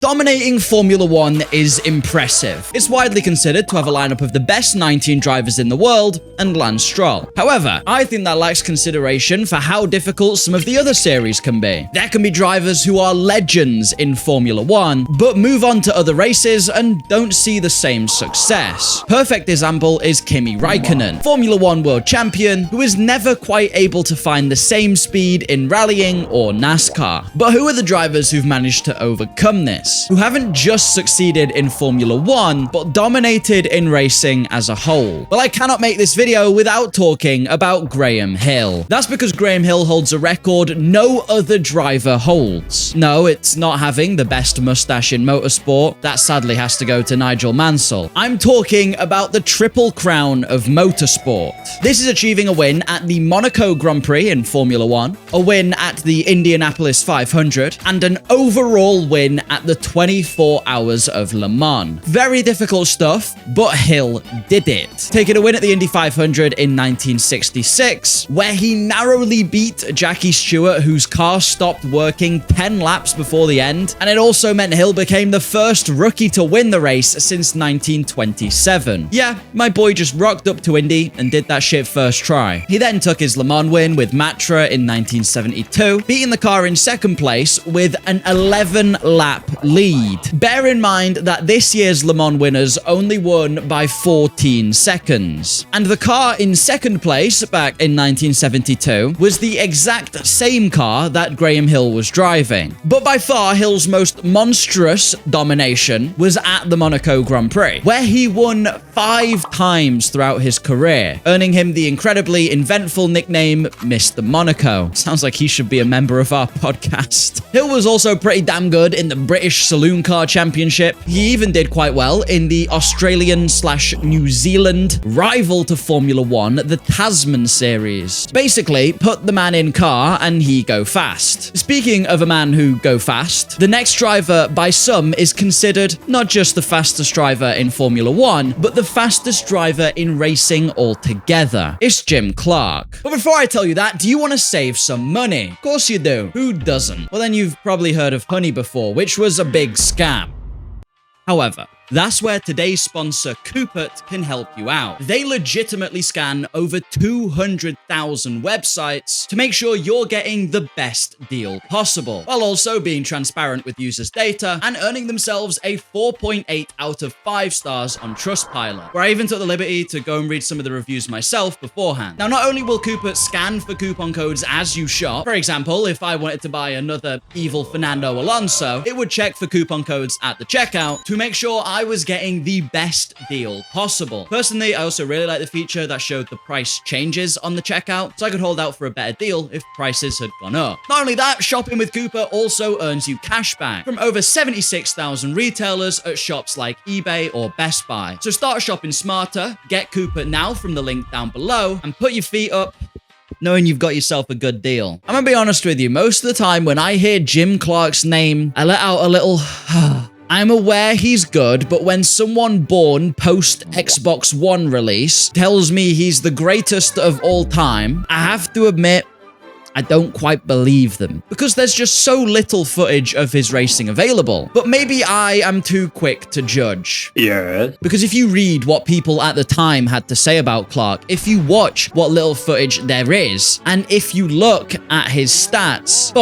Dominating Formula One is impressive. It's widely considered to have a lineup of the best 19 drivers in the world and Lance Stroll. However, I think that lacks consideration for how difficult some of the other series can be. There can be drivers who are legends in Formula One, but move on to other races and don't see the same success. Perfect example is Kimi Räikkönen, Formula One world champion, who is never quite able to find the same speed in rallying or NASCAR. But who are the drivers who've managed to overcome this? Who haven't just succeeded in Formula One, but dominated in racing as a whole? Well, I cannot make this video without talking about Graham Hill. That's because Graham Hill holds a record no other driver holds. No, it's not having the best mustache in motorsport. That sadly has to go to Nigel Mansell. I'm talking about the Triple Crown of Motorsport. This is achieving a win at the Monaco Grand Prix in Formula One, a win at the Indianapolis 500, and an overall win at the 24 Hours of Le Mans. Very difficult stuff, but Hill did it. Taking a win at the Indy 500 in 1966, where he narrowly beat Jackie Stewart, whose car stopped working 10 laps before the end, and it also meant Hill became the first rookie to win the race since 1927. Yeah, my boy just rocked up to Indy and did that shit first try. He then took his Le Mans win with Matra in 1972, beating the car in second place with an 11-lap lead. Bear in mind that this year's Le Mans winners only won by 14 seconds. And the car in second place back in 1972 was the exact same car that Graham Hill was driving. But by far, Hill's most monstrous domination was at the Monaco Grand Prix, where he won 5 times throughout his career, earning him the incredibly eventful nickname Mr. Monaco. Sounds like he should be a member of our podcast. Hill was also pretty damn good in the British Saloon Car Championship. He even did quite well in the Australian/New Zealand rival to Formula One, the Tasman Series. Basically, put the man in car and he go fast. Speaking of a man who go fast, the next driver by some is considered not just the fastest driver in Formula One, but the fastest driver in racing altogether. It's Jim Clark. But before I tell you that, do you want to save some money? Of course you do. Who doesn't? Well, then you've probably heard of Honey before, which was a big scam. However, that's where today's sponsor, Coopert, can help you out. They legitimately scan over 200,000 websites to make sure you're getting the best deal possible, while also being transparent with users' data and earning themselves a 4.8 out of 5 stars on Trustpilot, where I even took the liberty to go and read some of the reviews myself beforehand. Now, not only will Coopert scan for coupon codes as you shop, for example, if I wanted to buy another evil Fernando Alonso, it would check for coupon codes at the checkout to make sure I was getting the best deal possible. Personally, I also really like the feature that showed the price changes on the checkout, so I could hold out for a better deal if prices had gone up. Not only that, shopping with Coopert also earns you cash back from over 76,000 retailers at shops like eBay or Best Buy. So start shopping smarter, get Coopert now from the link down below, and put your feet up knowing you've got yourself a good deal. I'm gonna be honest with you, most of the time when I hear Jim Clark's name, I let out a little I'm aware he's good, but when someone born post Xbox One release tells me he's the greatest of all time, I have to admit, I don't quite believe them, because there's just so little footage of his racing available. But maybe I am too quick to judge. Yeah. Because if you read what people at the time had to say about Clark, if you watch what little footage there is, and if you look at his stats,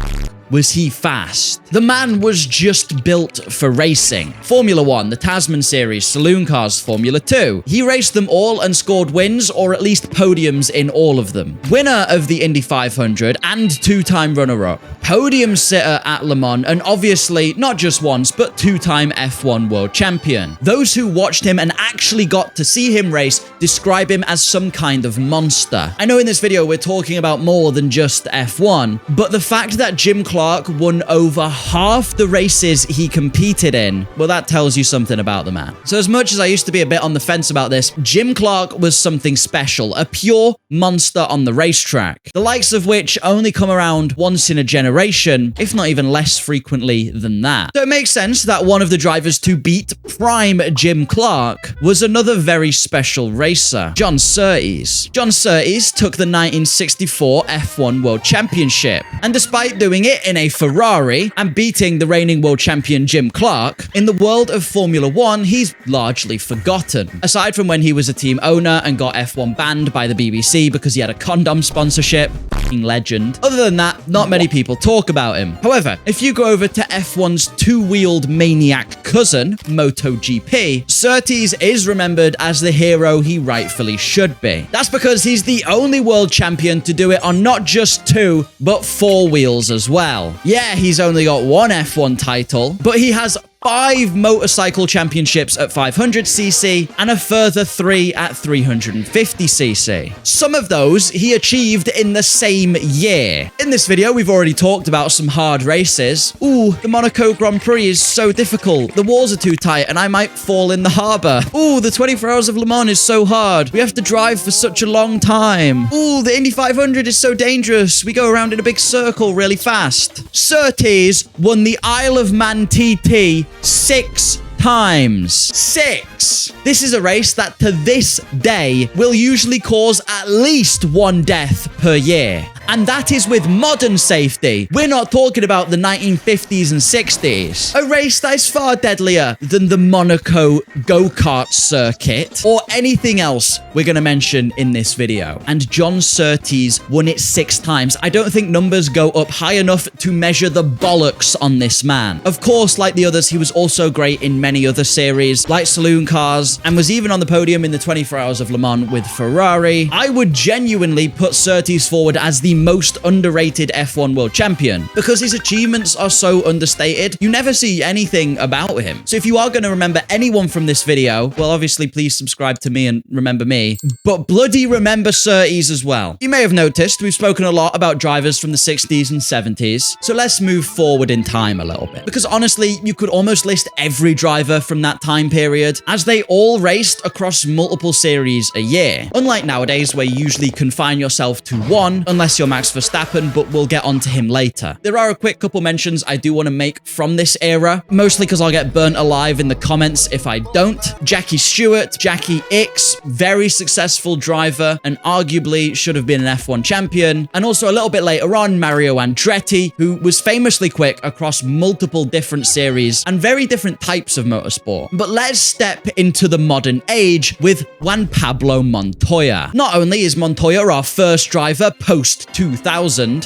was he fast? The man was just built for racing. Formula One, the Tasman Series, Saloon Cars, Formula 2. He raced them all and scored wins, or at least podiums in all of them. Winner of the Indy 500 and 2-time runner-up. Podium sitter at Le Mans, and obviously not just once, but 2-time F1 world champion. Those who watched him and actually got to see him race describe him as some kind of monster. I know in this video we're talking about more than just F1, but the fact that Jim Clark won over half the races he competed in, well, that tells you something about the man. So as much as I used to be a bit on the fence about this, Jim Clark was something special, a pure monster on the racetrack, the likes of which only come around once in a generation, if not even less frequently than that. So it makes sense that one of the drivers to beat prime Jim Clark was another very special racer, John Surtees. John Surtees took the 1964 F1 World Championship, and despite doing it in a Ferrari and beating the reigning world champion Jim Clark, in the world of Formula One, he's largely forgotten. Aside from when he was a team owner and got F1 banned by the BBC because he had a condom sponsorship, legend. Other than that, not many people talk about him. However, if you go over to F1's two-wheeled maniac cousin, MotoGP, Surtees is remembered as the hero he rightfully should be. That's because he's the only world champion to do it on not just 2, but 4 wheels as well. Yeah, he's only got 1 F1 title, but he has 5 motorcycle championships at 500cc and a further 3 at 350cc. Some of those he achieved in the same year. In this video, we've already talked about some hard races. Ooh, the Monaco Grand Prix is so difficult. The walls are too tight and I might fall in the harbour. Ooh, the 24 Hours of Le Mans is so hard. We have to drive for such a long time. Ooh, the Indy 500 is so dangerous. We go around in a big circle really fast. Surtees won the Isle of Man TT 6 times. 6! This is a race that to this day will usually cause at least 1 death per year. And that is with modern safety. We're not talking about the 1950s and 60s. A race that is far deadlier than the Monaco go-kart circuit or anything else we're going to mention in this video. And John Surtees won it 6 times. I don't think numbers go up high enough to measure the bollocks on this man. Of course, like the others, he was also great in many other series, like saloon cars, and was even on the podium in the 24 Hours of Le Mans with Ferrari. I would genuinely put Surtees forward as the most underrated F1 world champion because his achievements are so understated. You never see anything about him. So if you are going to remember anyone from this video, well, obviously, please subscribe to me and remember me, but bloody remember Surtees as well. You may have noticed we've spoken a lot about drivers from the 60s and 70s, so let's move forward in time a little bit. Because honestly, you could almost list every driver from that time period, as they all raced across multiple series a year. Unlike nowadays, where you usually confine yourself to one, unless you're Max Verstappen, but we'll get onto him later. There are a quick couple mentions I do want to make from this era, mostly because I'll get burnt alive in the comments if I don't. Jackie Stewart, Jackie X, very successful driver, and arguably should have been an F1 champion. And also a little bit later on, Mario Andretti, who was famously quick across multiple different series and very different types of motorsport. But let's step into the modern age with Juan Pablo Montoya. Not only is Montoya our first driver post-2000,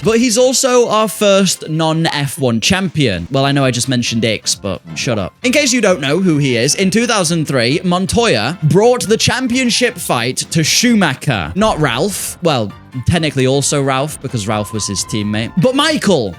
but he's also our first non-F1 champion. Well, I know I just mentioned X, but shut up. In case you don't know who he is, in 2003, Montoya brought the championship fight to Schumacher. Not Ralph. Well, technically also Ralph, because Ralph was his teammate. But Michael.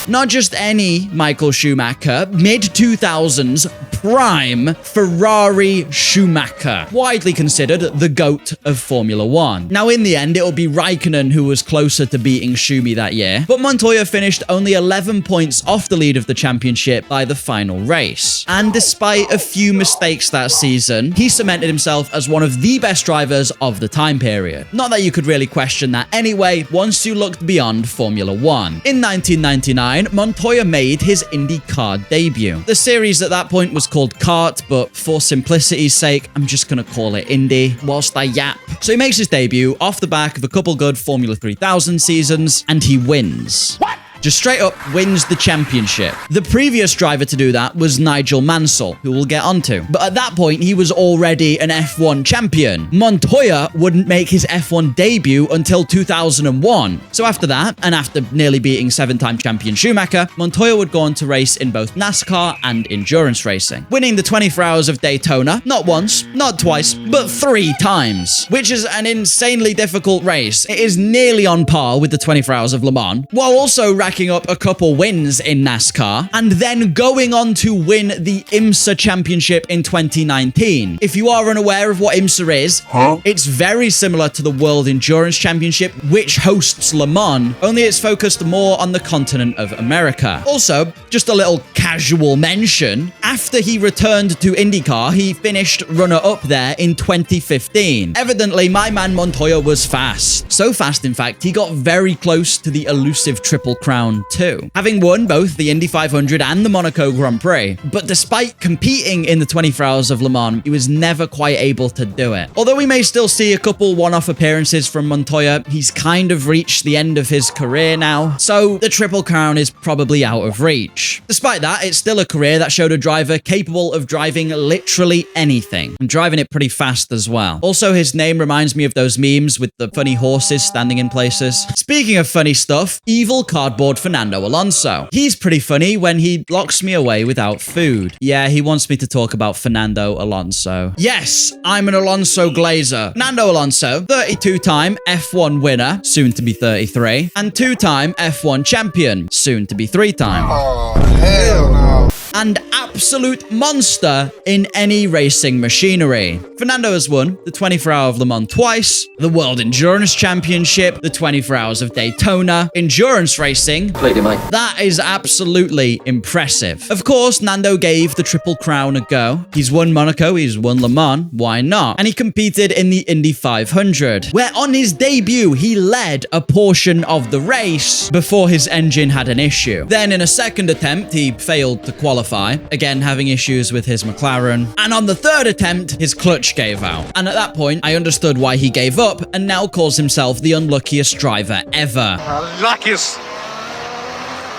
Not just any Michael Schumacher, mid-2000s, prime Ferrari Schumacher. Widely considered the GOAT of Formula One. Now, in the end, it'll be Raikkonen who was closer to beating Schumi that year, but Montoya finished only 11 points off the lead of the championship by the final race. And despite a few mistakes that season, he cemented himself as one of the best drivers of the time period. Not that you could really question that anyway, once you looked beyond Formula One. In 1999, Montoya made his IndyCar debut. The series at that point was called Kart, but for simplicity's sake, I'm just gonna call it Indy whilst I yap. So he makes his debut off the back of a couple good Formula 3000 seasons, and he wins. What? Just straight up wins the championship. The previous driver to do that was Nigel Mansell, who we'll get onto. But at that point, he was already an F1 champion. Montoya wouldn't make his F1 debut until 2001. So after that, and after nearly beating 7-time champion Schumacher, Montoya would go on to race in both NASCAR and endurance racing, winning the 24 Hours of Daytona, not once, not twice, but 3 times, which is an insanely difficult race. It is nearly on par with the 24 Hours of Le Mans, while also racking up a couple wins in NASCAR, and then going on to win the IMSA championship in 2019. If you are unaware of what IMSA is, it's very similar to the World Endurance Championship, which hosts Le Mans, only it's focused more on the continent of America. Also, just a little casual mention, After he returned to IndyCar, he finished runner-up there in 2015. Evidently, my man Montoya was fast. So fast, in fact, he got very close to the elusive Triple Crown too, having won both the Indy 500 and the Monaco Grand Prix. But despite competing in the 24 Hours of Le Mans, he was never quite able to do it. Although we may still see a couple one-off appearances from Montoya, he's kind of reached the end of his career now, so the Triple Crown is probably out of reach. Despite that, it's still a career that showed a driver capable of driving literally anything, and driving it pretty fast as well. Also, his name reminds me of those memes with the funny horses standing in places. Speaking of funny stuff, evil cardboard Fernando Alonso. He's pretty funny when he locks me away without food. Yeah, he wants me to talk about Fernando Alonso. Yes, I'm an Alonso glazer. Fernando Alonso, 32-time F1 winner, soon to be 33, and 2-time F1 champion, soon to be 3-time. Oh, hell no. And absolute monster in any racing machinery. Fernando has won the 24 Hour of Le Mans twice, the World Endurance Championship, the 24 Hours of Daytona, endurance racing. That is absolutely impressive. Of course, Nando gave the Triple Crown a go. He's won Monaco, he's won Le Mans, why not? And he competed in the Indy 500, where on his debut, he led a portion of the race before his engine had an issue. Then in a second attempt, he failed to qualify, again having issues with his McLaren, and on the third attempt his clutch gave out, and at that point I understood why he gave up and now calls himself the unluckiest driver ever. Luckiest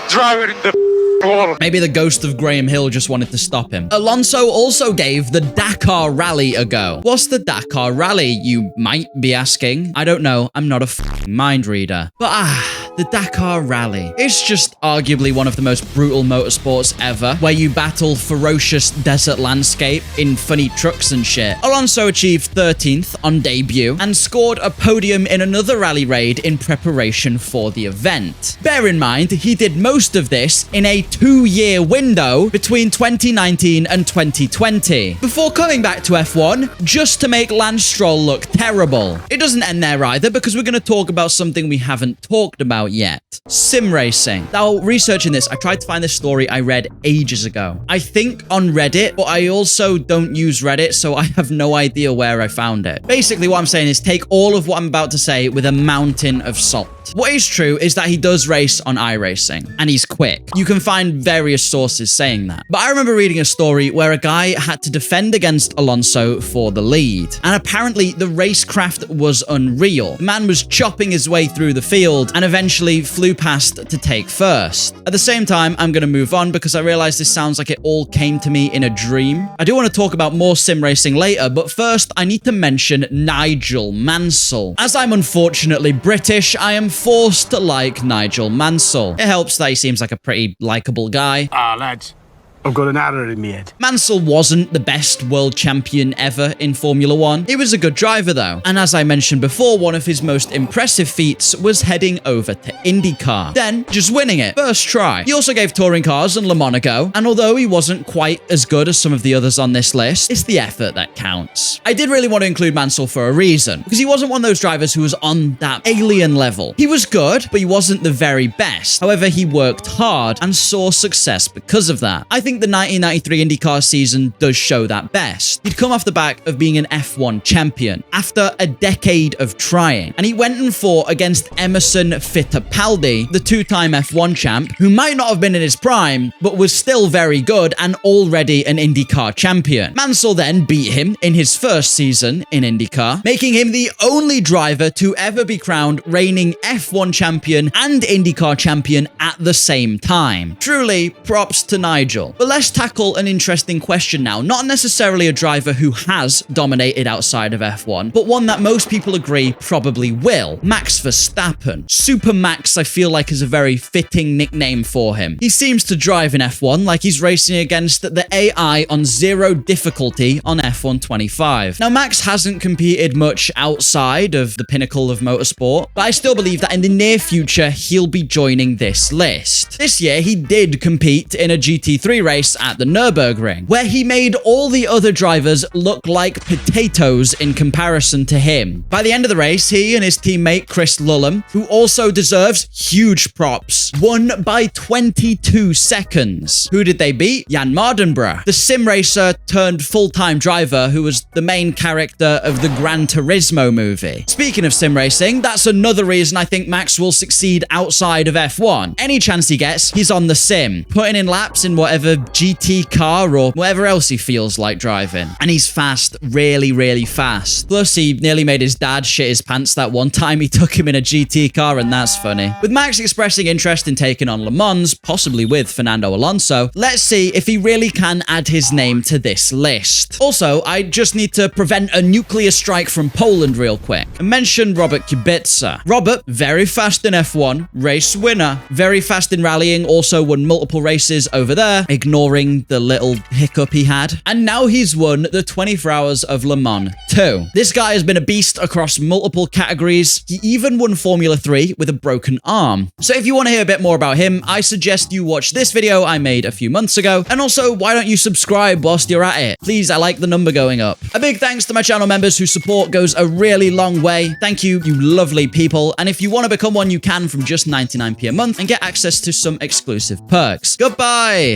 driver in the world. Maybe the ghost of Graham Hill just wanted to stop him. Alonso also gave the Dakar Rally a go. What's the Dakar Rally, you might be asking? I don't know, I'm not a mind reader. But the Dakar Rally. It's just arguably one of the most brutal motorsports ever, where you battle ferocious desert landscape in funny trucks and shit. Alonso achieved 13th on debut and scored a podium in another rally raid in preparation for the event. Bear in mind, he did most of this in a 2-year window between 2019 and 2020, before coming back to F1 just to make Lance Stroll look terrible. It doesn't end there either, because we're going to talk about something we haven't talked about yet. Sim racing. Now, researching this, I tried to find this story I read ages ago. I think on Reddit, but I also don't use Reddit, so I have no idea where I found it. Basically, what I'm saying is take all of what I'm about to say with a mountain of salt. What is true is that he does race on iRacing, and he's quick. You can find various sources saying that. But I remember reading a story where a guy had to defend against Alonso for the lead, and apparently the racecraft was unreal. The man was chopping his way through the field and eventually flew past to take first. At the same time, I'm going to move on because I realize this sounds like it all came to me in a dream. I do want to talk about more sim racing later, but first I need to mention Nigel Mansell. As I'm unfortunately British, I am forced to like Nigel Mansell. It helps that he seems like a pretty likable guy. Lads, I've got an adder in my head. Mansell wasn't the best world champion ever in Formula 1. He was a good driver though. And as I mentioned before, one of his most impressive feats was heading over to IndyCar. Then just winning it. First try. He also gave touring cars and Le Mans a go. And although he wasn't quite as good as some of the others on this list, it's the effort that counts. I did really want to include Mansell for a reason, because he wasn't one of those drivers who was on that alien level. He was good, but he wasn't the very best. However, he worked hard and saw success because of that. I think the 1993 IndyCar season does show that best. He'd come off the back of being an F1 champion after a decade of trying, and he went and fought against Emerson Fittipaldi, the 2-time F1 champ, who might not have been in his prime, but was still very good and already an IndyCar champion. Mansell then beat him in his first season in IndyCar, making him the only driver to ever be crowned reigning F1 champion and IndyCar champion at the same time. Truly, props to Nigel. But let's tackle an interesting question now. Not necessarily a driver who has dominated outside of F1, but one that most people agree probably will. Max Verstappen. Super Max, I feel like, is a very fitting nickname for him. He seems to drive in F1 like he's racing against the AI on 0 difficulty on F1 25. Now, Max hasn't competed much outside of the pinnacle of motorsport, but I still believe that in the near future, he'll be joining this list. This year, he did compete in a GT3 race race at the Nürburgring, where he made all the other drivers look like potatoes in comparison to him. By the end of the race, he and his teammate Chris Lullum, who also deserves huge props, won by 22 seconds. Who did they beat? Jan Mardenborough, the sim racer turned full-time driver who was the main character of the Gran Turismo movie. Speaking of sim racing, that's another reason I think Max will succeed outside of F1. Any chance he gets, he's on the sim, putting in laps in whatever GT car or whatever else he feels like driving. And he's fast, really, really fast. Plus, he nearly made his dad shit his pants that one time he took him in a GT car, and that's funny. With Max expressing interest in taking on Le Mans, possibly with Fernando Alonso, let's see if he really can add his name to this list. Also, I just need to prevent a nuclear strike from Poland real quick and mention Robert Kubica. Robert, very fast in F1, race winner, very fast in rallying, also won multiple races over there, ignoring the little hiccup he had. And now he's won the 24 Hours of Le Mans too. This guy has been a beast across multiple categories. He even won Formula 3 with a broken arm. So if you want to hear a bit more about him, I suggest you watch this video I made a few months ago. And also, why don't you subscribe whilst you're at it? Please, I like the number going up. A big thanks to my channel members whose support goes a really long way. Thank you, you lovely people. And if you want to become one, you can from just 99p a month and get access to some exclusive perks. Goodbye!